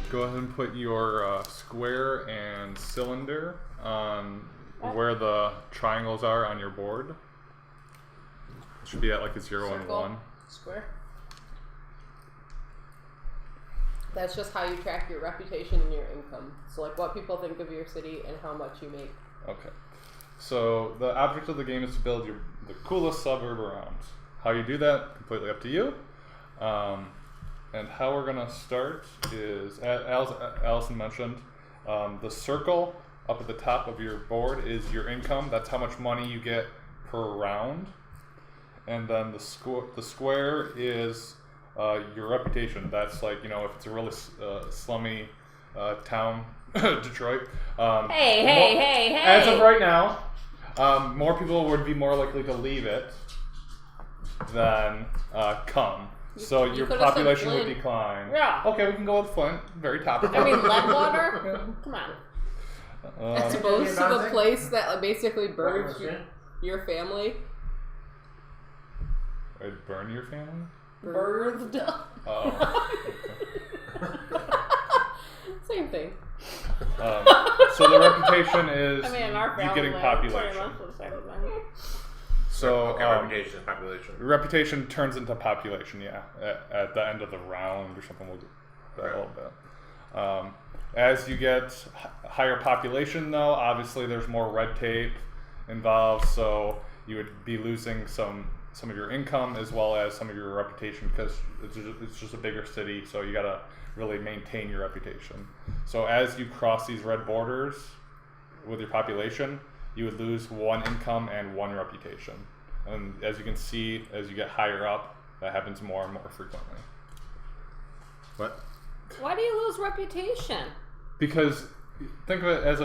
go ahead and put your square and cylinder on where the triangles are on your board. It should be at like a 0 and 1. Square. That's just how you track your reputation and your income. So like what people think of your city and how much you make. Okay. So the object of the game is to build the coolest suburb around. How you do that, completely up to you. And how we're going to start is, as Allison mentioned, the circle up at the top of your board is your income. That's how much money you get per round. And then the square is your reputation. That's like, you know, if it's a really slummy town, Detroit. Hey. As of right now, more people would be more likely to leave it than come. So your population would decline. Yeah. Okay, we can go with Flint. Very topical. I mean, Leadwater? Come on. As opposed to the place that basically birthed your family. I'd burn your family? Birthed. Oh. Okay. Same thing. So the reputation is you getting population. So reputation is population. Reputation turns into population, yeah. At the end of the round or something, we'll do that a little bit. As you get higher population, though, obviously there's more red tape involved, so you would be losing some of your income as well as some of your reputation because it's just a bigger city, so you gotta really maintain your reputation. So as you cross these red borders with your population, you would lose 1 income and 1 reputation. And as you can see, as you get higher up, that happens more and more frequently. What? Why do you lose reputation? Because think of it as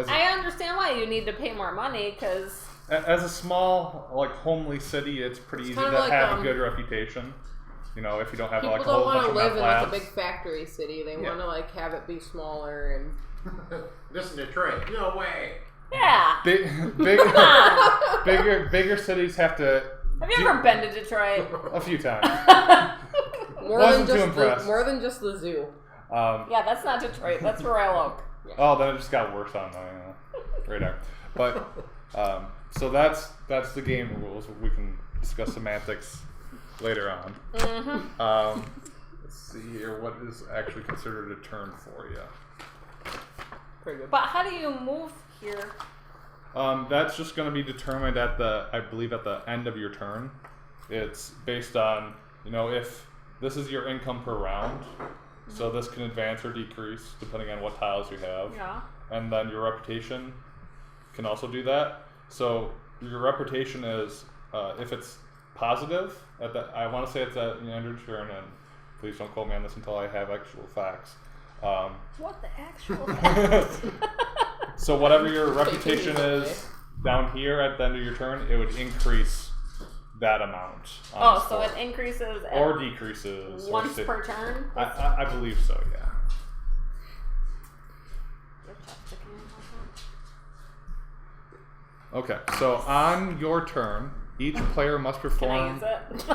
I understand why you need to pay more money because as a small, like, homely city, it's pretty easy to have a good reputation. You know, if you don't have people like a whole bunch of live in like a labs. big factory city. They want to like have it be smaller and. This is Detroit. No way. Yeah. Bigger cities have to. Have you ever been to Detroit? A few times. More than just the zoo. Yeah, that's not Detroit. That's Royal Oak. Oh, then it just got worse on my radar. But so that's the game rules. We can discuss semantics later on. Mm-hmm. Let's see here. What is actually considered a turn for you? Pretty good. But how do you move here? That's just going to be determined at the end of your turn. It's based on, if this is your income per round, so this can advance or decrease depending on what tiles you have. Yeah. And then your reputation can also do that. So your reputation is, if it's positive, I want to say it's at the end of your turn, and please don't quote me on this until I have actual facts. What the actual facts? So whatever your reputation is down here at the end of your turn, it would increase that amount. So it increases or decreases once per turn? I believe so, yeah. Okay, so on your turn, each player must perform. Can I use it?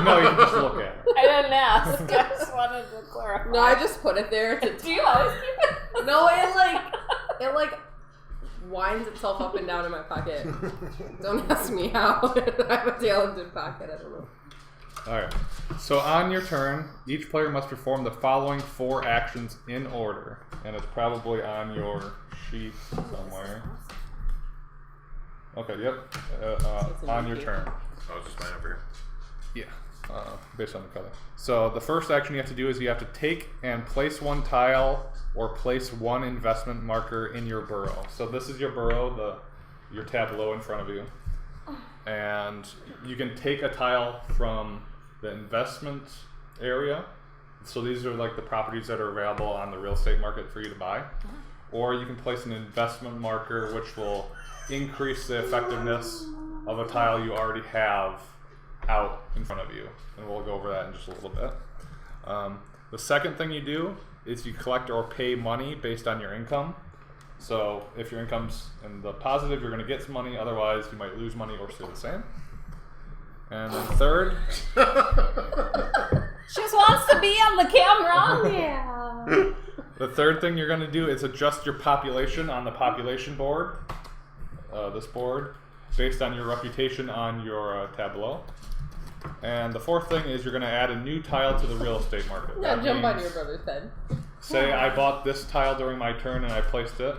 No, you can just look at it. I didn't ask. I just wanted to clarify. No, I just put it there. Do you always keep it? No, it winds itself up and down in my pocket. Don't ask me how. I have a talented pocket. I don't know. Alright, so on your turn, each player must perform the following 4 actions in order. And it's probably on your sheet somewhere. Okay, yep. On your turn. Oh, it's just mine over here. Yeah, based on the color. So the first action you have to do is you have to take and place 1 tile or place 1 investment marker in your borough. So this is your borough, your tableau in front of you. And you can take a tile from the investment area. So these are like the properties that are available on the real estate market for you to buy. Or you can place an investment marker which will increase the effectiveness of a tile you already have out in front of you. And we'll go over that in just a little bit. The second thing you do is you collect or pay money based on your income. So if your income's in the positive, you're going to get some money. Otherwise, you might lose money or stay the same. And then third... She just wants to be on the camera. Yeah. The third thing you're going to do is adjust your population on the population board, this board, based on your reputation on your tableau. And the fourth thing is you're going to add a new tile to the real estate market. Now That jump on means, your brother's head. say I bought this tile during my turn and I placed it.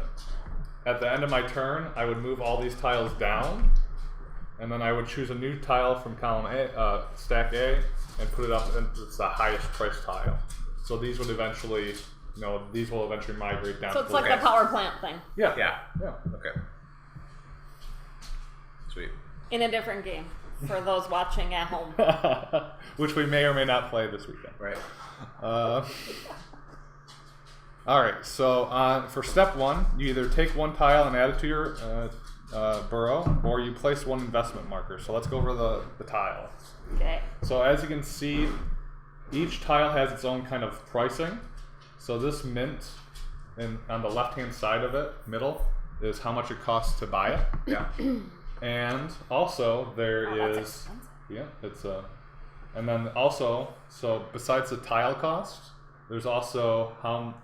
At the end of my turn, I would move all these tiles down, and then I would choose a new tile from column A, stack A, and put it up, and it's the highest price tile. So these would eventually, these will eventually migrate down. So it's to like the the power plant thing Yeah. Yeah. Yeah. Okay. Sweet. in a different game for those watching at home. Which we may or may not play this weekend. Right. All right, so for step one, you either take one tile and add it to your burrow, or you place one investment marker. So let's go over the tiles. Okay. So as you can see, each tile has its own kind of pricing. So this mint, on the left-hand side of it, middle, is how much it costs to buy it. Yeah. And also there that's is, expensive. yeah, it's and then also, so besides the tile cost, there's also how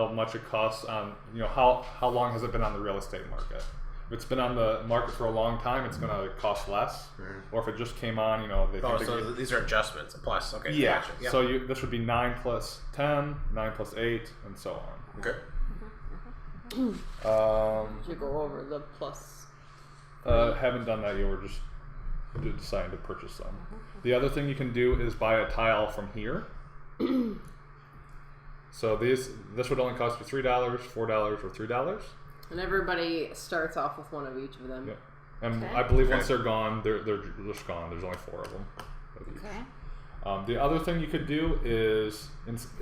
much it costs on, how long has it been on the real estate market. If it's been on the market for a long time, it's going to cost less. Mhm. Or if it just came on, they think So these are adjustments, a plus. Okay. yeah. Gotcha. Yeah. So this would be 9 plus 10, 9 plus 8, and so on. Okay. You go over the plus. Haven't done that yet. We're just deciding to purchase them. The other thing you can do is buy a tile from here. So this would only cost you $3, $4, or $3. And everybody starts off with one of each of them. Yeah. And Okay. I believe Okay. once they're gone, they're just gone. There's only 4 of them. Okay. The other thing you could do is,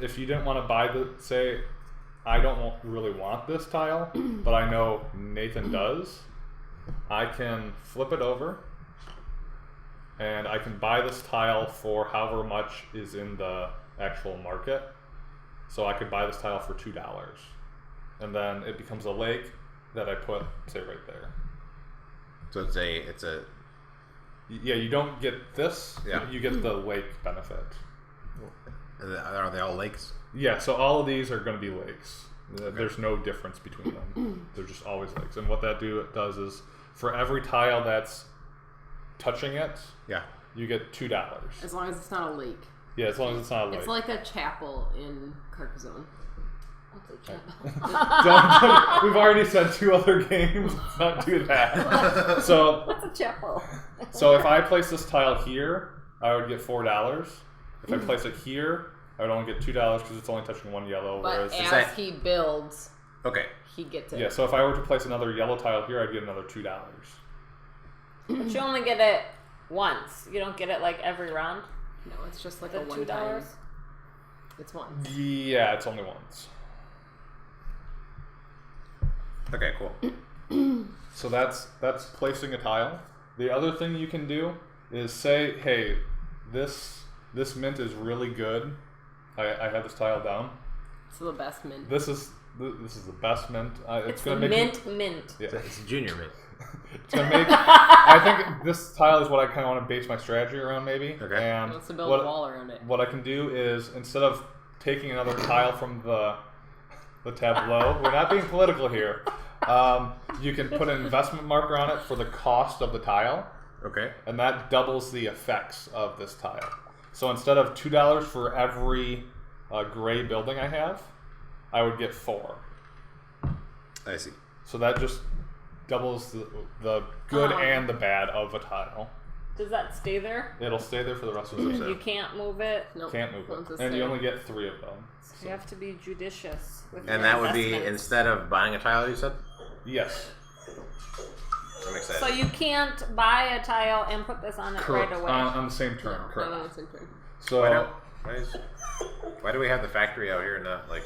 if you didn't want to buy say, I don't really want this tile, but I know Nathan does, I can flip it over, and I can buy this tile for however much is in the actual market. So I could buy this tile for $2, and then it becomes a lake that I put, say, right there. So it's a Yeah, you don't get this. Yeah. You get the lake benefit. Are they all lakes? Yeah, so all of these are going to be lakes. There's no difference between them. They're just always lakes. And what that does is, for every tile that's touching it, Yeah. you get $2. As long as it's not a lake. Yeah, as long as it's not a lake. It's like a chapel in Carcassonne. We've already said 2 other games. Let's not do that. So, What's a chapel? so if I place this tile here, I would get $4. If I place it here, I would only get $2 because it's only touching one yellow. But Whereas as he builds, Okay. he gets it. yeah, so if I were to place another yellow tile here, I'd get another $2. But you only get it once. You don't get it like every round. No, it's just like The a one time. $2. It's once. Yeah, it's only once. Okay. Cool. So that's placing a tile. The other thing you can do is say, hey, this mint is really good. I have this tile down. It's the best mint. This is the best mint. It's gonna the make mint. Yeah. It's a junior mint. It's gonna make. I think this tile is what I kind of want to base my strategy around, maybe. Okay. And He wants to build a wall around it. what I can do is, instead of taking another tile from the tableau, we're not being political here. You can put an investment marker on it for the cost of the tile, Okay. and that doubles the effects of this tile. So instead of $2 for every gray building I have, I would get 4. I see. So that just doubles the good Oh. and the bad of a tile. Does that stay there? It'll stay there for the rest of the You game. can't move it. Nope. Can't move Once it, it's and you there. only get 3 of them. So you have to be judicious with And your that would be investments. instead of buying a tile, you said? Yes. I'm excited. So you can't buy a tile and put this on it Correct. right away. On the same No, turn. not Correct. on the same turn. So Why do we have the factory out here and not like?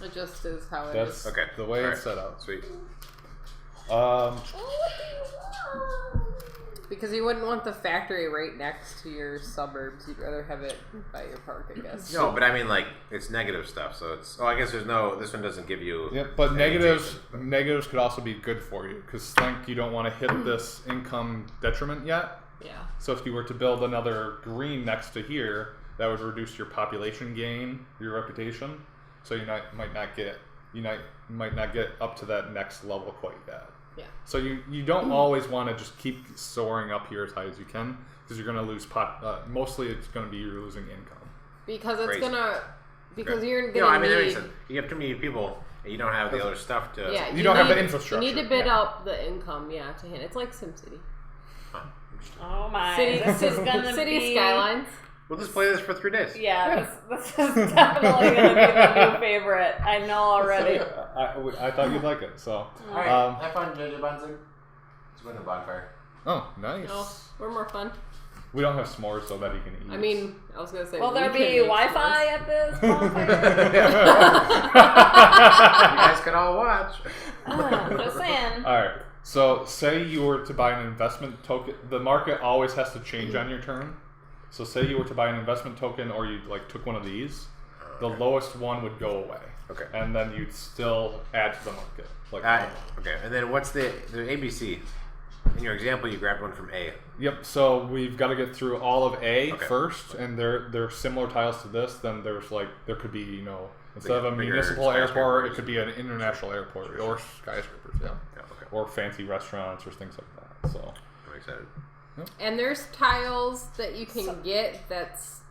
It just is how it that's is. Okay. the way All it's set up. Sweet. Because you wouldn't want the factory right next to your suburbs. You'd rather have it by your park, I guess. No, but I mean like it's negative stuff. So it's. Oh, I guess there's no. This one doesn't give you. Yeah, but any negatives adjacent- negatives could also be good for you because think you don't want to hit this income detriment yet. Yeah. So if you were to build another green next to here, that would reduce your population gain, your reputation. so you might not get up to that next level quite yet. Yeah. So you don't always want to just keep soaring up here as high as you can, because you're going to lose mostly it's going to be you're losing income. Because it's Crazy. you're gonna that need. makes sense. You have too many people, and you don't have the other stuff to. Yeah, you don't have the infrastructure. You need to bid out the income, to hand. It's like SimCity. Oh my! City, this is gonna city be skylines. We'll just play this for 3 days. Yeah, this is definitely gonna be the new favorite. I know already. I thought you'd like it. So. All right, have fun, JJ Bunsen. Let's go to the bonfire. Oh, nice. No, we're more fun. We don't have s'mores so that he can eat. I mean, I was gonna say. Will there we be can make Wi-Fi s'mores. at this bonfire? You guys can all watch. Just saying. All right. So, say you were to buy an investment token. The market always has to change on your turn. So, say you were to buy an investment token, or you took one of these. The lowest one would go away. Okay. And then you'd still add to the market. Okay. And then what's the ABC? In your example, you grabbed one from A. Yep. So we've got to get through all of A Okay. first, and they're similar tiles to this. Then there could be instead of a Bigger municipal airport, it skyscrapers. could be an international airport or skyscrapers. Yeah. Okay. Or fancy restaurants or things like that. So. I'm excited. And there's tiles that you can get that's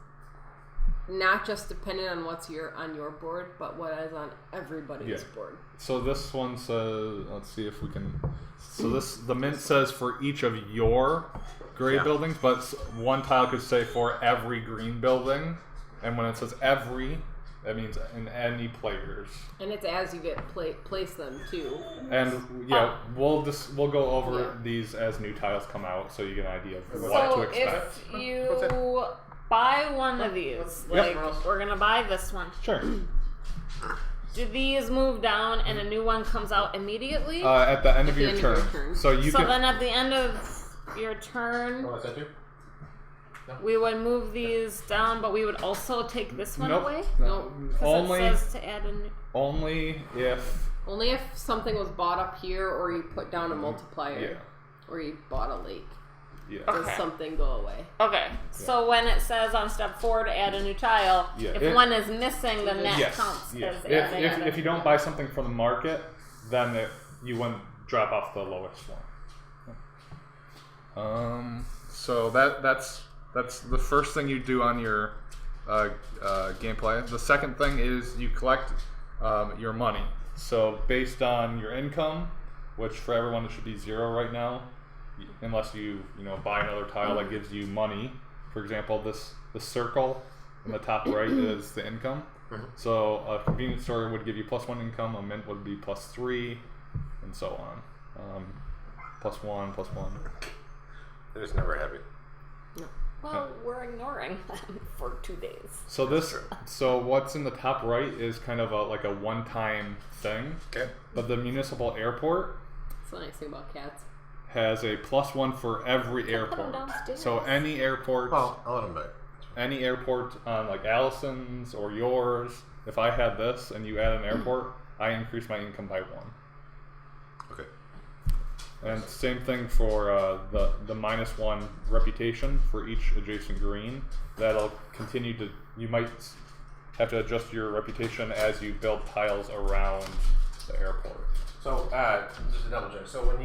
not just dependent on what's on your board, but what is on everybody's board. So this one says, let's see if we can. So the mint says for each of your gray buildings, but one tile could say for every green building, and when it says every, that means in any players. And it's as you get place them too. And we'll go over these as new tiles come out, so you get an idea of what to expect. If you buy one of these, we're gonna buy this one. Sure. Do these move down and a new one comes out immediately? At the end of your turn. So you can. Then at the end of your turn, What's that do? we would move these down, but we would also take this one away? No. Because it says to add a new... Only if something was bought up here, or you put down a multiplier, or you bought a lake. Yeah. Does something go away? Okay, so when it says on step 4 to add a new tile, if one is missing, then that counts as adding. If you don't buy something from the market, then you wouldn't drop off the lowest one. So that's the first thing you do on your gameplay. The second thing is you collect your money. So based on your income, which for everyone it should be 0 right now, unless you buy another tile that gives you money. For example, the circle in the top right is the income. So a convenience store would give you +1 income, a mint would be +3, and so on. +1, +1. They're just never happy. Well, we're ignoring them for 2 days. So what's in the top right is kind of like a one-time thing. Okay. But the municipal airport That's the nice thing about cats. has a +1 for every airport. downstairs. So any airport, Well, I'll let them back. any airport on like Allison's or yours, if I had this and you add an airport, I increase my income by 1. Okay. And same thing for the -1 reputation for each adjacent green. That'll continue to. You might have to adjust your reputation as you build tiles around the airport. So, just a double check. So when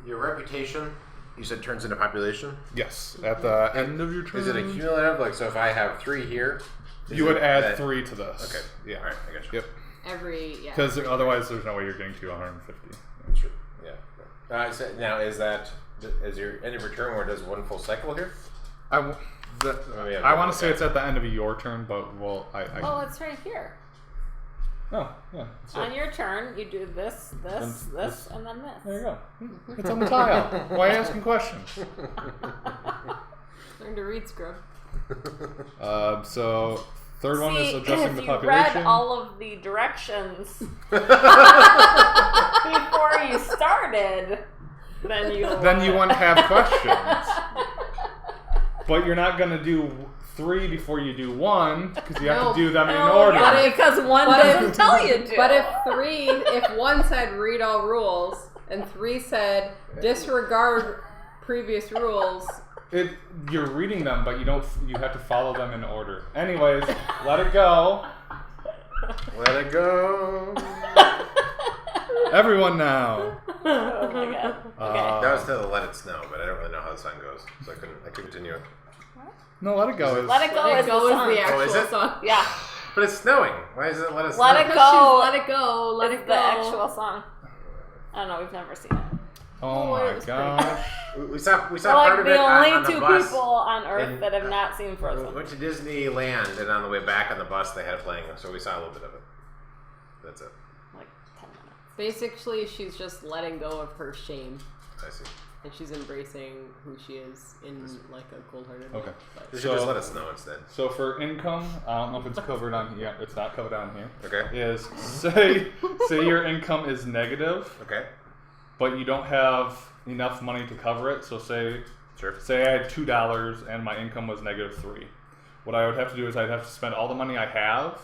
your reputation, you said turns into population? Yes, at the end of your turn. Is it a cumulative? Like, so if I have 3 here, You would add 3 to this. Okay. Yeah. All right, I got you. Yep. Because Because otherwise, there's no way you're getting to 150. That's true. Yeah. Now, is your end of your turn where it does 1 full cycle here? I want to say it's at the end of your turn, but Oh, it's right here. Oh, yeah. On your turn, you do this, this, and then this. There you go. It's on the tile. Why are you asking questions? Learn to read, scrub. So third one is adjusting the if population. you read all of the directions before you started, then you wouldn't have questions. But you're not going to do 3 before you do 1 because you have to do them in order. Yeah, because 1 doesn't tell you to. But if 1 said read all rules and 3 said disregard previous rules, You're reading them, but you don't. You have to follow them in order. Anyways, let it go. Let it go. Everyone now. Oh my god. Okay. That was to the Let It Snow, but I don't really know how the song goes, so I couldn't continue it. No, Let It Go. Let It Go is the actual is it? song. Yeah. But it's snowing. Why is it Let It Snow? Let It Go. Let It Go. Let It Go. The actual song. I don't know. We've never seen it. Oh my gosh. We saw We're part like of the it on only the two bus. people on Earth that have not seen We Frozen. went to Disneyland, and on the way back on the bus, they had it playing, so we saw a little bit of it. That's it. Like 10 minutes. Basically, she's just letting go of her shame. I see. And she's embracing who she is in like a cold-hearted way. Okay. But They should just let us know instead. So for income, I don't know if it's covered on here. It's not covered on here. Okay. Is say your income is negative, Okay. but you don't have enough money to cover it. So say I had $2 and my income was -3. What I would have to do is I'd have to spend all the money I have,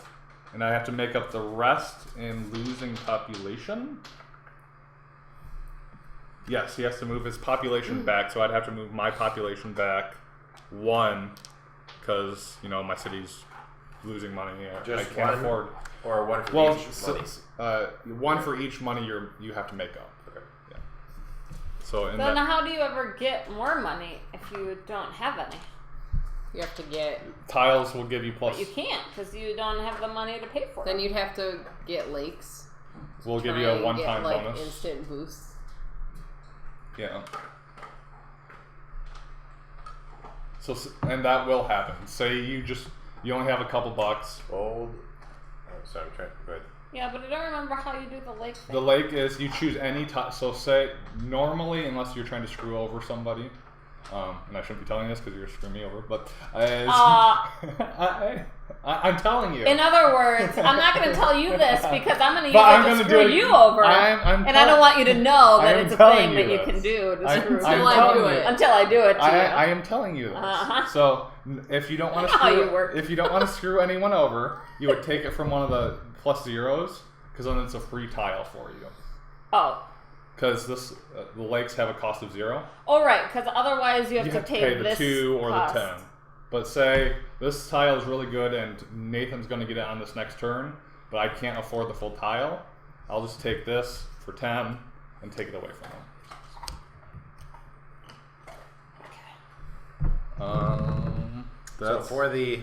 and I have to make up the rest in losing population. Yes, he has to move his population back, so I'd have to move my population back 1, because my city's losing money. Just I can't one? afford. Or one for each money. 1 for each money you have to make up. Okay. Yeah. So in Then how do you ever get more money if you don't have any? you have to get. tiles will give you plus. But you can't because you don't have the money to pay for it. Then you'd have to get lakes. We'll give you Try a and one-time get, bonus. Instant boosts. Yeah. So and that will happen. Say you only have a couple bucks. Old. Oh, sorry, I'm trying. Go ahead. Yeah, but I don't remember how you do the lake thing. The lake is you choose any tile. So say normally, unless you're trying to screw over somebody, and I shouldn't be telling this because you're screwing me over, but I'm telling you. In other words, I'm not going to tell you this because I'm going to use it to screw you over, and I don't want you to know that it's a thing that you can do to screw Until I do it. Until I do it to you. I am telling you this. So if you don't want to screw anyone over, you would take it from one of the plus zeros because then it's a free tile for you. Oh. Because the lakes have a cost of 0. Oh, right, because otherwise you have to pay the this 2 or cost. the 10. But say this tile is really good and Nathan's going to get it on this next turn, but I can't afford the full tile. I'll just take this for 10 and take it away from him. So for the,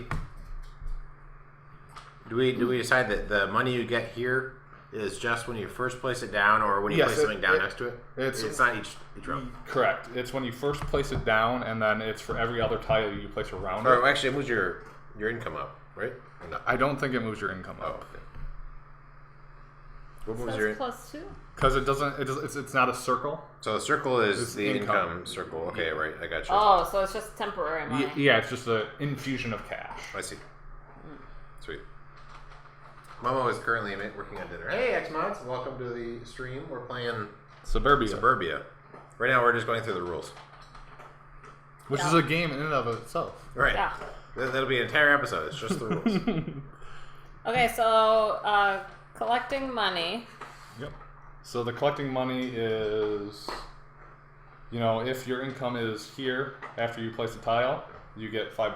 do we decide that the money you get here is just when you first place it down, or when you place something down next to it? It's not each round. Correct. It's when you first place it down, and then it's for every other tile you place around Or it. actually, it moves your income up, right? Or not? I don't think it moves your income up. Okay. What moves So your it's plus 2? Because it's not a circle. So the circle is It's the income. income circle. Okay, right. I got you. Oh, so it's just temporary money. Yeah, it's just an infusion of cash. I see. Sweet. Mama is currently working on dinner. Hey, X-Mods. Welcome to the stream. We're playing Suburbia. Right now, we're just going through the rules. Which is a game in and of itself. Right. Yeah. That'll be an entire episode. It's just the rules. Okay, so collecting money. Yep. So the collecting money is, if your income is here after you place a tile, you get $5.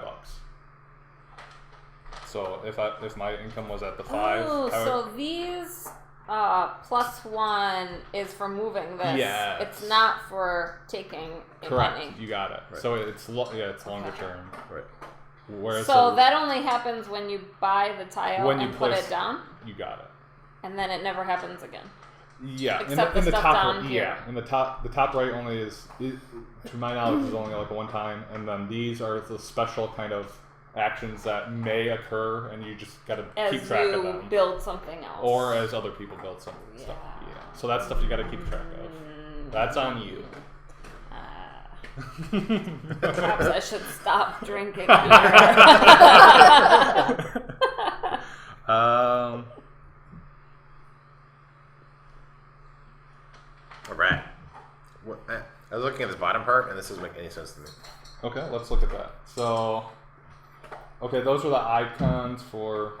So if my income was at the 5, so these +1 is for moving this. Yes. It's not for taking correct. money. You got it. Right. So it's longer term. Right. Whereas So that only happens when you buy the tile when you and put place, it down, you got it. and then it never happens again. Yeah, Except in the the stuff top down right, here. yeah, in the top right only to my knowledge is only like one time, and then these are the special kind of actions that may occur, and you just got to keep track of them. As you build something else, Or as other people build some stuff. Yeah. So that's stuff you got to keep track of. That's on you. Perhaps I should stop drinking beer. All right. I was looking at this bottom part, and this doesn't make any sense to me. Okay, let's look at that. So, okay, those are the icons for.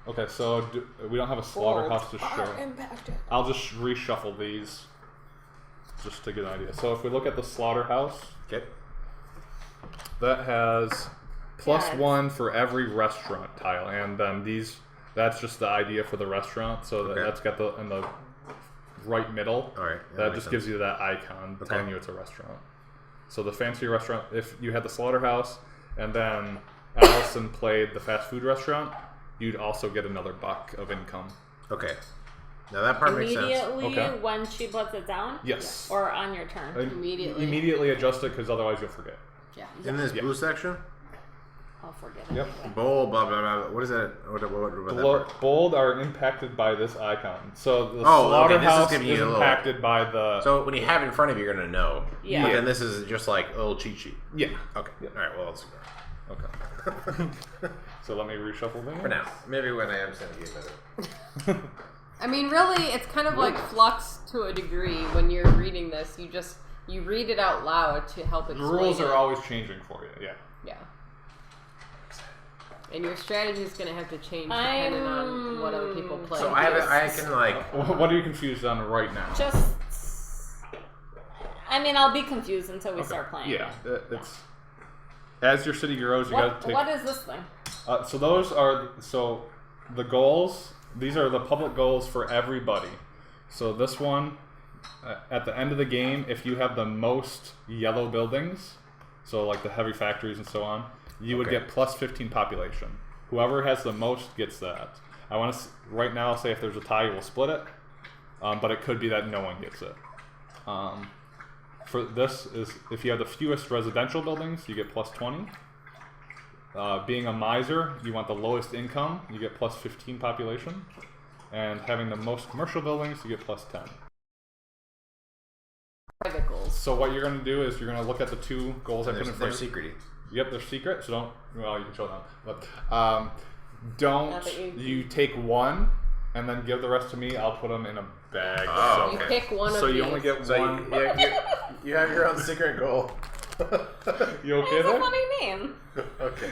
Okay, so we don't have a slaughterhouse to show. Impacted. I'll just reshuffle these. just to get an idea. So if we look at the slaughterhouse, Okay. that has +1 for every restaurant tile, and then that's just the idea for the restaurant. So that's got in the right middle. All right. That just gives you that icon telling you it's a restaurant. So the fancier restaurant, if you had the slaughterhouse and then Allison played the fast food restaurant, you'd also get another $1 of income. Okay. Now that part makes sense. Immediately when she puts it down? Yes. Or on your turn? Immediately adjust it because otherwise you'll forget. Yeah. In this blue section? I'll forget it. Yep. Bold, blah, blah, blah. What is that? What about that part? Bold are impacted by this icon. So the slaughterhouse is impacted by the... So when you have it in front of you, you're going to know. Yeah. But then this is just like a little cheat sheet. Yeah. Okay. Yeah. All right, well, let's go. Okay. So let me reshuffle things. For now. Maybe when I understand the game better. I mean, really, it's kind of like Flux to a degree. When you're reading this, you read it out loud to help explain. The rules are always changing for you. Yeah. Yeah. And your strategy is going to have to change depending on what other people play. So I can like... What are you confused on right now? I'll be confused until we start playing. Yeah, it's... As your city grows, you got to take... What is this thing? So those are... So the goals... These are the public goals for everybody. So this one, at the end of the game, if you have the most yellow buildings, so like the heavy factories and so on, you would get +15 population. Whoever has the most gets that. I want to right now say if there's a tie, we'll split it, but it could be that no one gets it. For this is if you have the fewest residential buildings, you get +20. Being a miser, you want the lowest income, you get +15 population. And having the most commercial buildings, you get +10. Private goals. So what you're going to do is you're going to look at the 2 goals I put in front of you. They're secrety. Yep, they're secret, so don't... Well, you can show them. But don't... You take one, and then give the rest to me. I'll put them in a bag. Oh, You pick one of So these. you only get one. You have your own secret goal. You okay That's there? a funny name. Okay.